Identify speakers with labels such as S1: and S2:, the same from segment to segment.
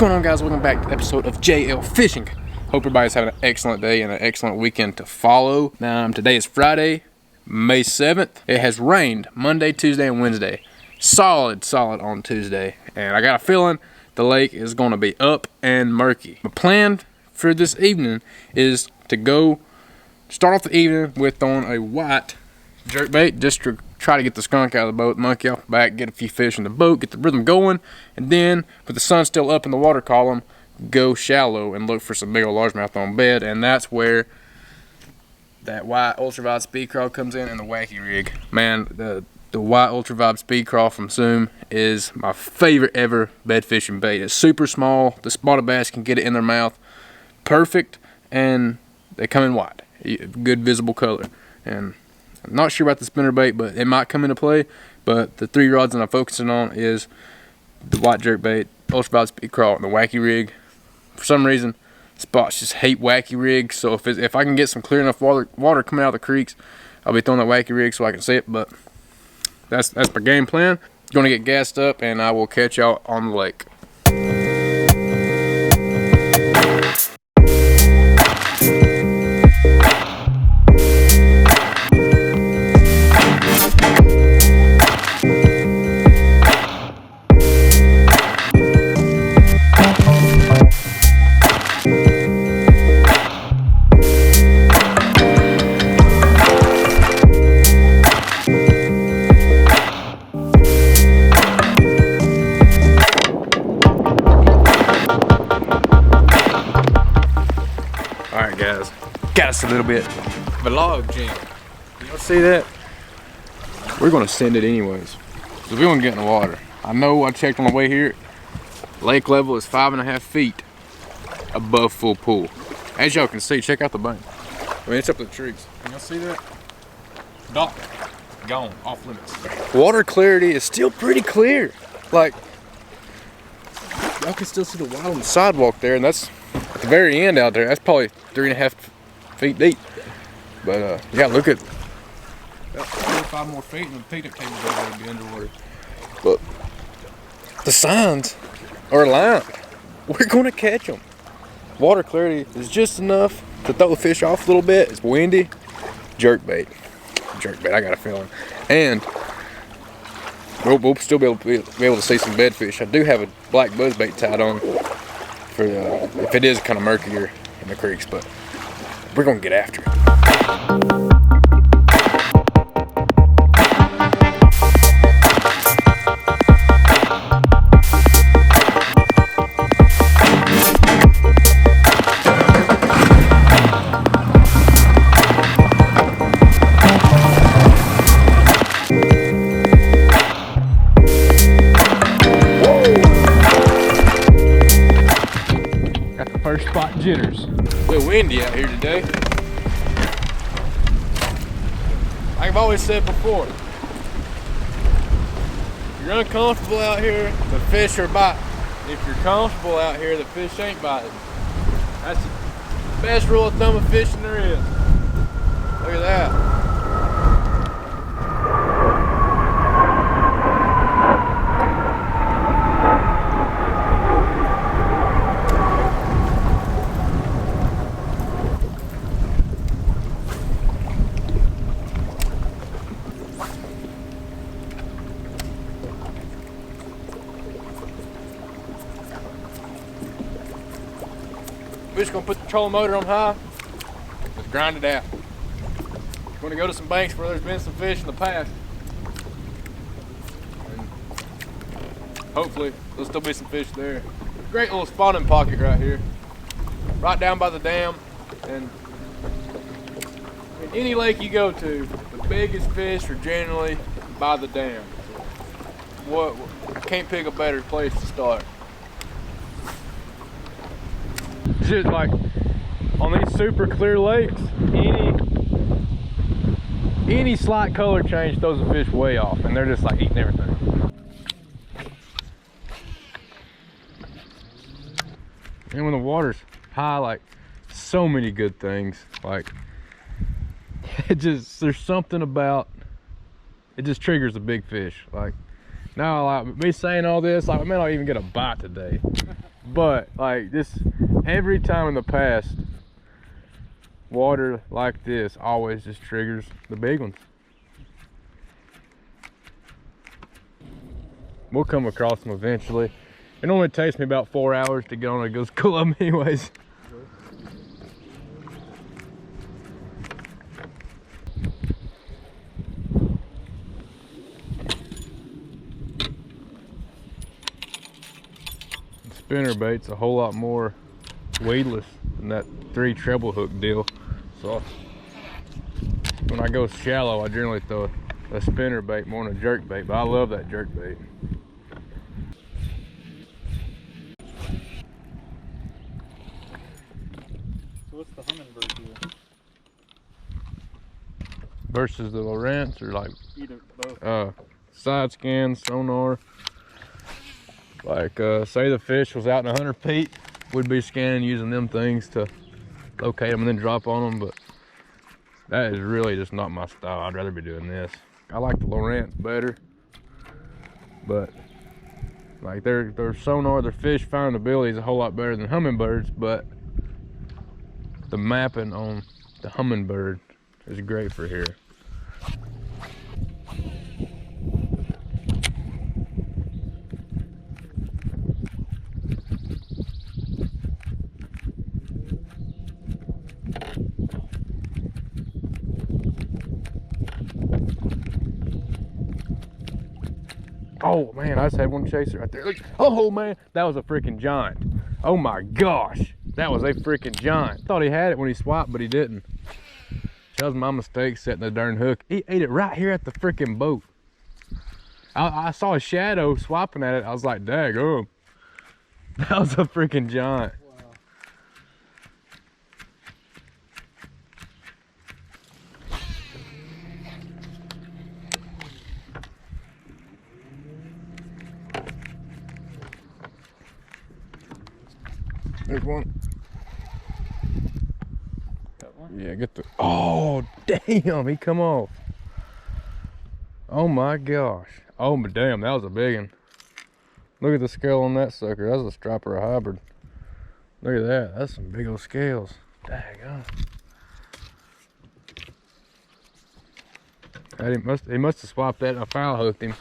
S1: going on, guys? Welcome back to the episode of JL Fishing. Hope everybody's having an excellent day and an excellent weekend to follow. Now, today is Friday, May 7th. It has rained Monday, Tuesday, and Wednesday. Solid on Tuesday. And I got a feeling the lake is going to be up and murky. My plan for this evening is to go start off the evening with throwing a white jerkbait just to try to get the skunk out of the boat, monkey off the back, get a few fish in the boat, get the rhythm going, and then with the sun still up in the water column, go shallow and look for some big old largemouth on bed. And that's where that white ultraviolet speed crawl comes in and the wacky rig. Man, the white ultraviolet speed crawl from Zoom is my favorite ever bed fishing bait. It's super small. The spotted bass can get it in their mouth perfect, and they come in white, good visible color. And I'm not sure about the spinner bait, but it might come into play. But the three rods that I'm focusing on is the white jerkbait, ultraviolet speed crawl, and the wacky rig. For some reason, spots just hate wacky rigs. So if I can get some clear enough water coming out of the creeks, I'll be throwing that wacky rig so I can see it. But that's my game plan. Going to get gassed up, and I will catch y'all on the lake. Alright guys, got us a little bit of a log jam. Y'all see that? We're gonna send it anyways, because we want to get in the water. I know I checked on the way here, lake level is 5.5 feet above full pool. As y'all can see, check out the bank. I mean, it's up to the trees. Can y'all see that? Dock, gone, off limits. Water clarity is still pretty clear. Like, y'all can still see the water on the sidewalk there, and that's at the very end out there. That's probably 3.5 feet deep. But yeah, look at about 4 or 5 more feet and the picnic tables would be underwater. But the signs are aligned. We're gonna catch them. Water clarity is just enough to throw the fish off a little bit. It's windy. Jerkbait, I got a feeling. And we'll still be able to see some bedfish. I do have a black buzzbait tied on for if it is kind of murkier in the creeks, but we're gonna get after it. First spot jitters. A little windy out here today. Like I've always said before, if you're uncomfortable out here, the fish are biting. If you're comfortable out here, the fish ain't biting. That's the best rule of thumb of fishing there is. Look at that. We're just gonna put the trolling motor on high, just grind it out. We're gonna go to some banks where there's been some fish in the past. And hopefully there'll still be some fish there. Great little spawning pocket right here. Right down by the dam. And in any lake you go to, the biggest fish are generally by the dam. So I can't pick a better place to start. Just like on these super clear lakes, any slight color change throws the fish way off, and they're just like eating everything. And when the water's high, like, so many good things. Like, there's something about it, just triggers a big fish. Like, now, like me saying all this, like, I may not even get a bite today. But like this, every time in the past, water like this always just triggers the big ones. We'll come across them eventually. It only takes me about 4 hours to get on a go school them anyways. Spinner bait's a whole lot more weedless than that 3 treble hook deal. So when I go shallow, I generally throw a spinner bait more than a jerk bait, but I love that jerk bait.
S2: So what's the hummingbird do?
S1: Versus the Lowrance, or like
S2: Either, both.
S1: Side scan, sonar. Like say the fish was out in 100 feet, we'd be scanning using them things to locate them and then drop on them, but that is really just not my style. I'd rather be doing this. I like the Lowrance better, but like their sonar, their fish finding ability is a whole lot better than hummingbirds, but the mapping on the hummingbird is great for here. Oh man, I just had one chaser right there. Look, oh man, that was a freaking giant. Oh my gosh, that was a freaking giant. Thought he had it when he swiped, but he didn't. That was my mistake setting the darn hook. He ate it right here at the freaking boat. I saw a shadow swiping at it. I was like, daggum. That was a freaking giant.
S2: Wow.
S1: There's one.
S2: Got one?
S1: Yeah, get the, oh damn, he come off. Oh my gosh. Oh but damn, that was a big one. Look at the scale on that sucker. That's a striper hybrid. Look at that. That's some big old scales. Daggone. He must have swapped that and I foul hooked him.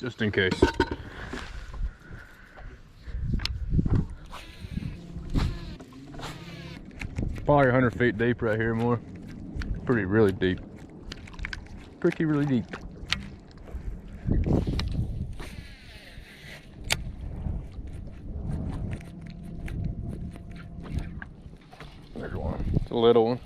S1: Just in case. Probably 100 feet deep right here more. Pretty really deep. Pretty really deep. There's one. It's a little one.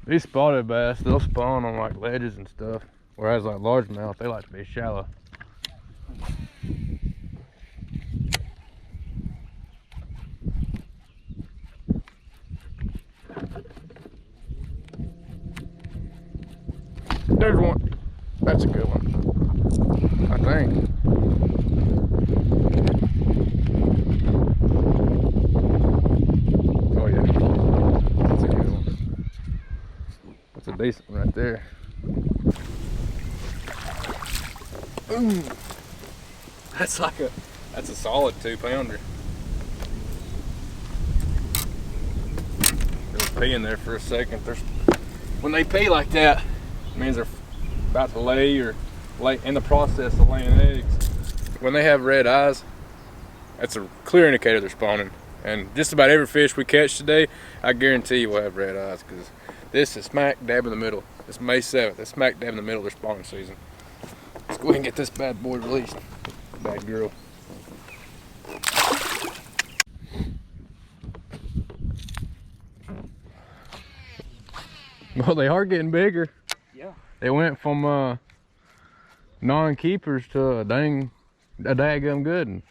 S1: These spotted bass, they'll spawn on like ledges and stuff. Whereas like largemouth, they like to be shallow. There's one. That's a good one, I think. Oh yeah, that's a good one. That's a decent one right there. Ooh, that's a solid 2-pounder. They'll pee in there for a second. When they pee like that, it means they're about to lay or in the process of laying eggs. When they have red eyes, that's a clear indicator they're spawning. And just about every fish we catch today, I guarantee you will have red eyes, because this is smack dab in the middle. It's May 7th. It's smack dab in the middle of their spawning season. Let's go ahead and get this bad boy released. Bad girl. Well, they are getting bigger.
S2: Yeah.
S1: They went from non-keepers to a daggum good one.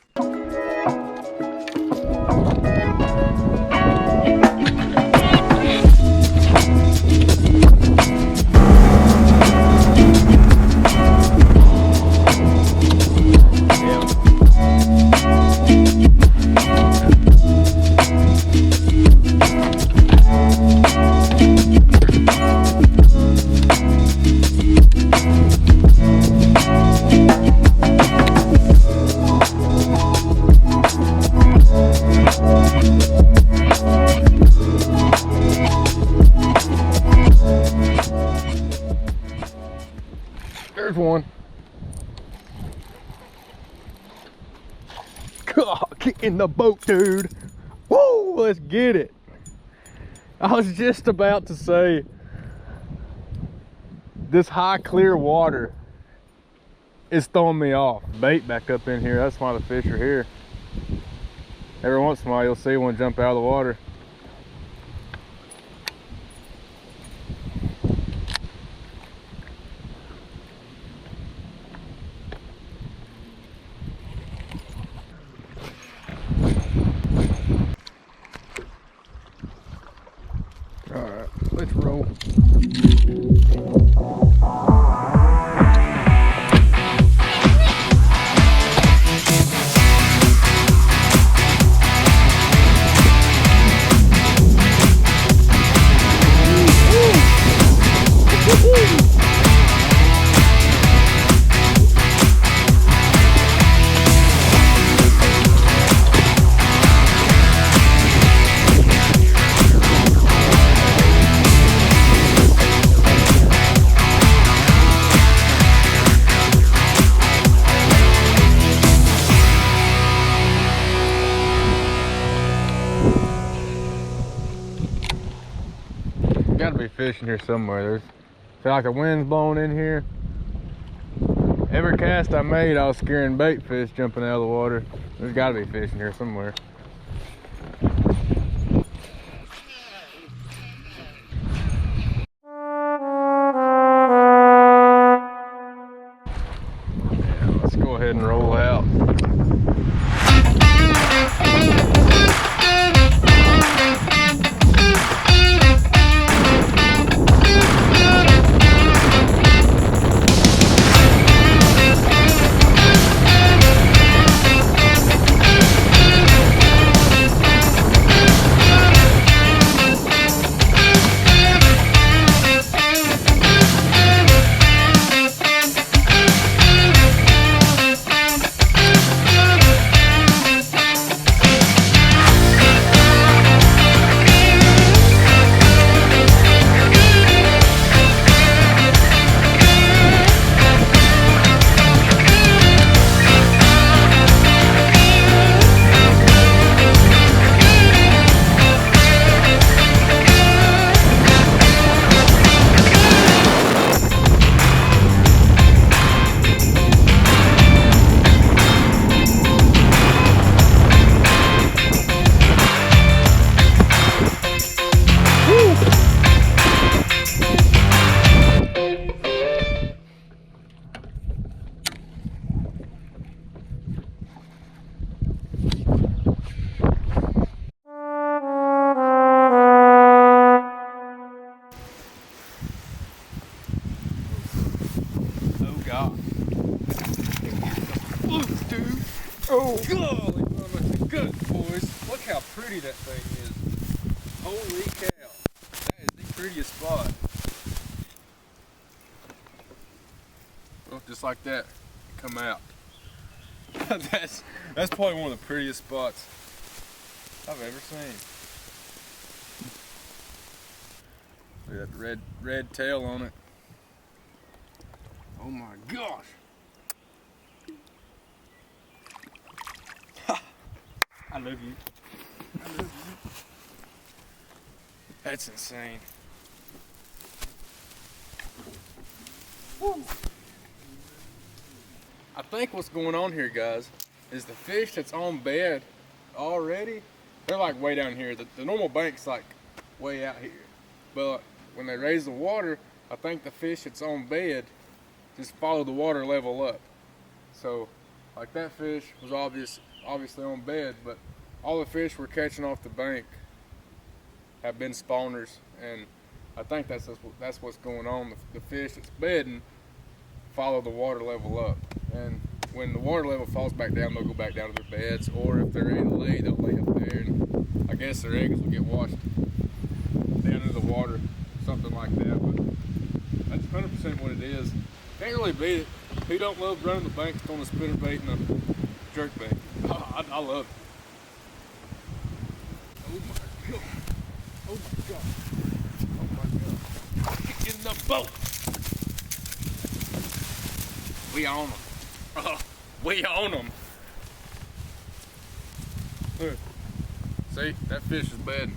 S1: There's one. God, get in the boat, dude. Woo, let's get it. I was just about to say, this high clear water is throwing me off. Bait back up in here, that's why the fish are here. Every once in a while you'll see one jump out of the water. All right, let's roll. Gotta be fishing here somewhere. I feel like the wind's blowing in here. Every cast I made, I was scaring bait fish jumping out of the water. There's gotta be fishing here somewhere. Yeah, let's go ahead and roll out. Dude. Oh, golly, mama, good boys. Look how pretty that thing is. Holy cow. That is the prettiest spot. Well, just like that, come out. that's probably one of the prettiest spots I've ever seen. Look at that red tail on it. Oh my gosh. I love you. I love you. That's insane. Woo. I think what's going on here, guys, is the fish that's on bed already, they're like way down here. The normal bank's like way out here. But when they raise the water, I think the fish that's on bed just follow the water level up. So like that fish was obviously on bed, but all the fish we're catching off the bank have been spawners, and I think that's what's going on. The fish that's bedding follow the water level up, and when the water level falls back down, they'll go back down to their beds, or if they're ready to lay, they'll lay up there, and I guess their eggs will get washed down into the water, something like that. But that's 100% what it is. Can't really beat it. Who don't love running the banks on a spinnerbait and a jerkbait? Oh, I love it. Oh my god! Oh my god! Oh my god! Get in the boat! We on them. We on them. Look. See, that fish is bedding.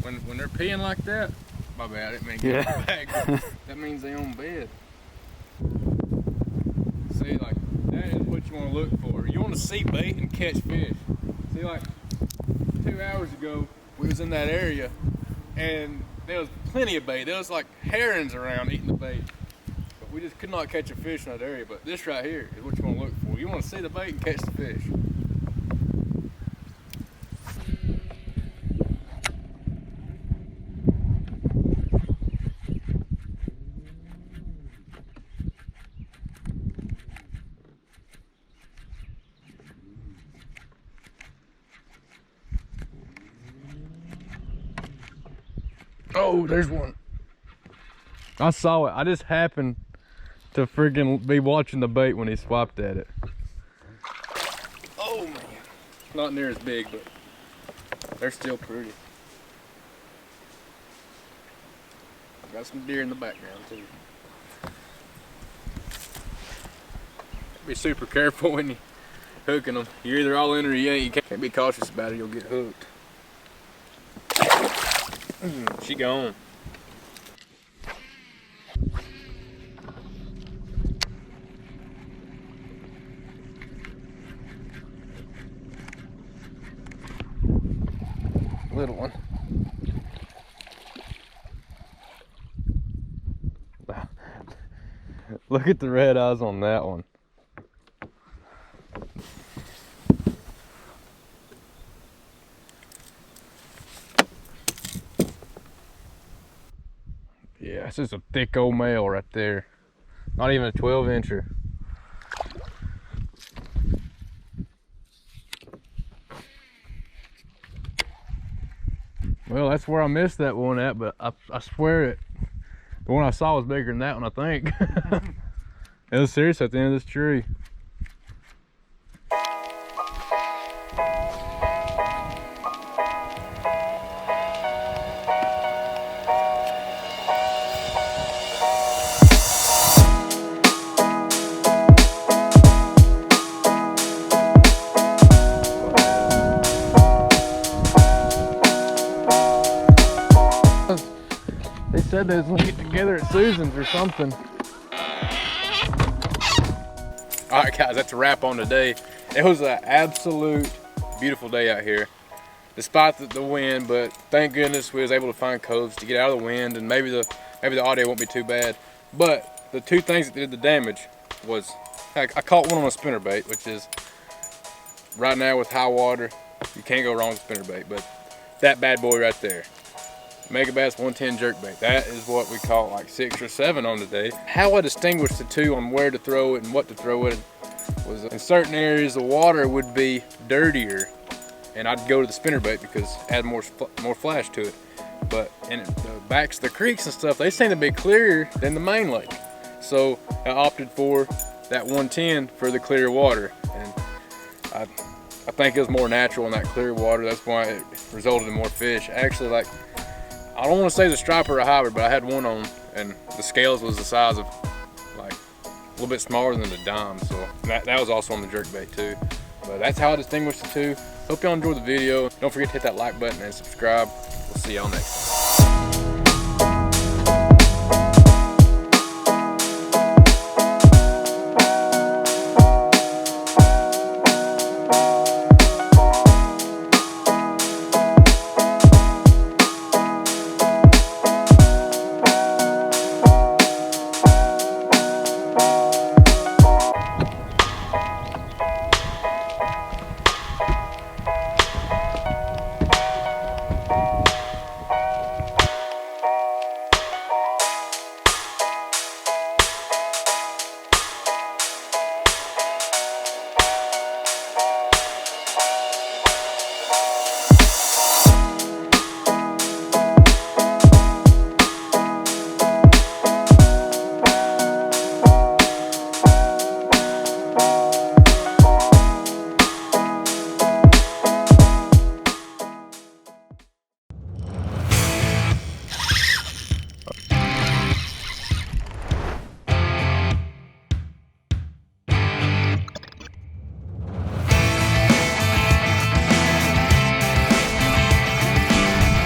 S1: When they're peeing like that, my bad, I didn't mean to get it back. That means they on bed. See, like, that is what you want to look for. You want to see bait and catch fish. See, like, 2 hours ago, we was in that area, and there was plenty of bait. There was like herons around eating the bait. But we just could not catch a fish in that area. But this right here is what you want to look for. You want to see the bait and catch the fish. Oh, there's one. I saw it. I just happened to freaking be watching the bait when he swiped at it. Oh man. Not near as big, but they're still pretty. Got some deer in the background too. Be super careful when you're hooking them. You're either all in or you ain't. You can't be cautious about it, you'll get hooked. She gone. Little one. Look at the red eyes on that one. Yeah, it's just a thick old male right there. Not even a 12-incher. Well, that's where I missed that one at, but I swear the one I saw was bigger than that one, I think. It was serious at the end of this tree. They said they was gonna get together at Susan's or something. All right, guys, that's a wrap on today. It was an absolute beautiful day out here, despite the wind. But thank goodness we was able to find coves to get out of the wind, and maybe the audio won't be too bad. But the two things that did the damage was I caught one on a spinnerbait, which is right now with high water, you can't go wrong with spinnerbait. But that bad boy right there. Megabass 110 jerkbait. That is what we caught like 6 or 7 on today. How I distinguished the two on where to throw it and what to throw it was in certain areas the water would be dirtier, and I'd go to the spinnerbait because it had more flash to it. But in the backs of the creeks and stuff, they seem to be clearer than the main lake. So I opted for that 110 for the clear water, and I think it was more natural in that clear water. That's why it resulted in more fish. Actually, like, I don't want to say the striper or a hybrid, but I had one on, and the scales was the size of like a little bit smaller than the dime. So that was also on the jerkbait too. But that's how I distinguish the two. Hope y'all enjoyed the video. Don't forget to hit that like button and subscribe. We'll see y'all next time.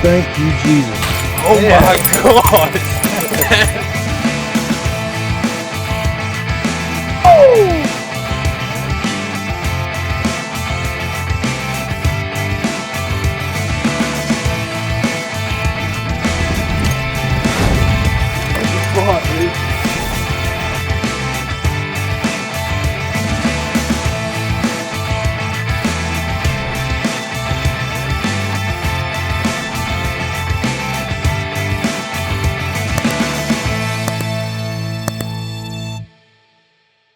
S3: Thank you, Jesus.
S1: Oh my God.